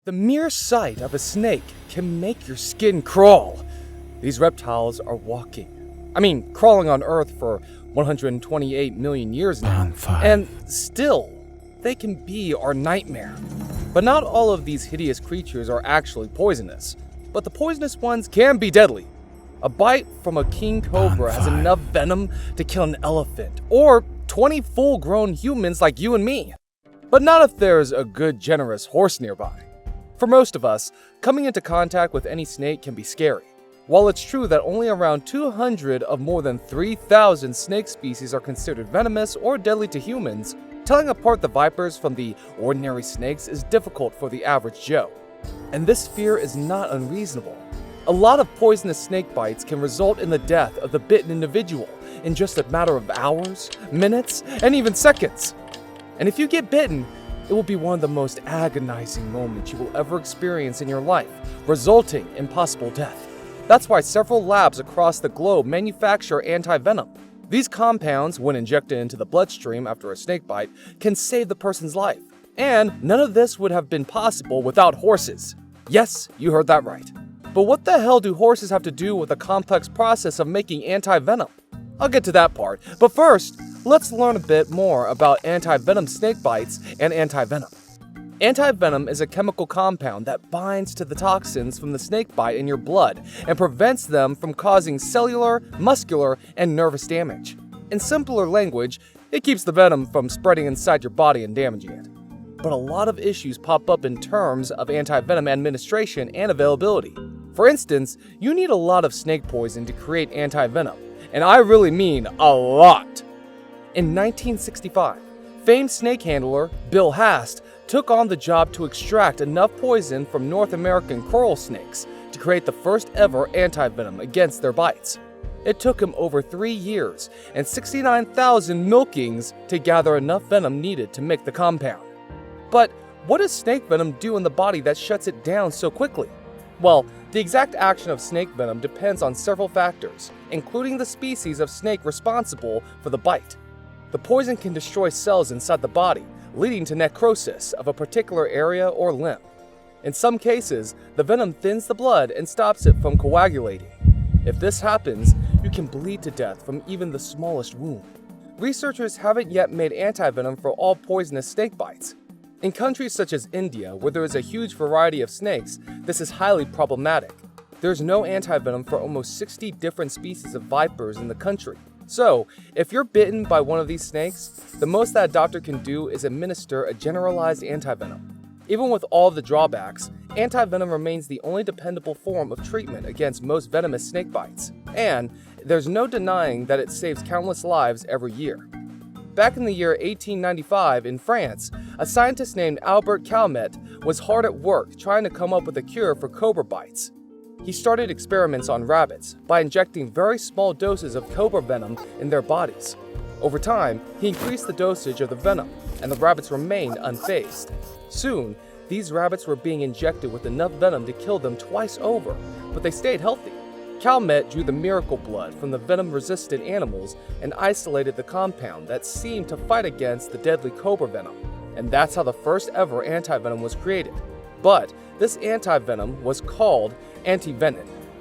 The mere sight of a snake can make your skin crawl. These reptiles are crawling on Earth for 128 million years now, and still, they can be our nightmare. But not all of these hideous creatures are actually poisonous, but the poisonous ones can be deadly. A bite from a king cobra has enough venom to kill an elephant, or 20 full-grown humans like you and me. But not if there's a good, generous horse nearby. For most of us, coming into contact with any snake can be scary. While it's true that only around 200 of more than 3,000 snake species are considered venomous or deadly to humans, telling apart the vipers from the ordinary snakes is difficult for the average Joe. And this fear is not unreasonable. A lot of poisonous snake bites can result in the death of the bitten individual in just a matter of hours, minutes, and even seconds. And if you get bitten, it will be one of the most agonizing moments you will ever experience in your life, resulting in possible death. That's why several labs across the globe manufacture antivenom. These compounds, when injected into the bloodstream after a snake bite, can save the person's life. And none of this would have been possible without horses. Yes, you heard that right. But what the hell do horses have to do with the complex process of making antivenom? I'll get to that part, but first, let's learn a bit more about antivenom snake bites and antivenom. Antivenom is a chemical compound that binds to the toxins from the snake bite in your blood and prevents them from causing cellular, muscular, and nervous damage. In simpler language, it keeps the venom from spreading inside your body and damaging it. But a lot of issues pop up in terms of antivenom administration and availability. For instance, you need a lot of snake poison to create antivenom, and I really mean a lot. In 1965, famed snake handler Bill Hast took on the job to extract enough poison from North American coral snakes to create the first ever antivenom against their bites. It took him over 3 years and 69,000 milkings to gather enough venom needed to make the compound. But what does snake venom do in the body that shuts it down so quickly? Well, the exact action of snake venom depends on several factors, including the species of snake responsible for the bite. The poison can destroy cells inside the body, leading to necrosis of a particular area or limb. In some cases, the venom thins the blood and stops it from coagulating. If this happens, you can bleed to death from even the smallest wound. Researchers haven't yet made antivenom for all poisonous snake bites. In countries such as India, where there is a huge variety of snakes, this is highly problematic. There's no antivenom for almost 60 different species of vipers in the country. So, if you're bitten by one of these snakes, the most that a doctor can do is administer a generalized antivenom. Even with all of the drawbacks, antivenom remains the only dependable form of treatment against most venomous snake bites, and there's no denying that it saves countless lives every year. Back in the year 1895 in France, a scientist named Albert Calmet was hard at work trying to come up with a cure for cobra bites. He started experiments on rabbits by injecting very small doses of cobra venom in their bodies. Over time, he increased the dosage of the venom, and the rabbits remained unfazed. Soon, these rabbits were being injected with enough venom to kill them twice over, but they stayed healthy. Calmet drew the miracle blood from the venom-resistant animals and isolated the compound that seemed to fight against the deadly cobra venom, and that's how the first ever antivenom was created. But this antivenom was called Antivenom.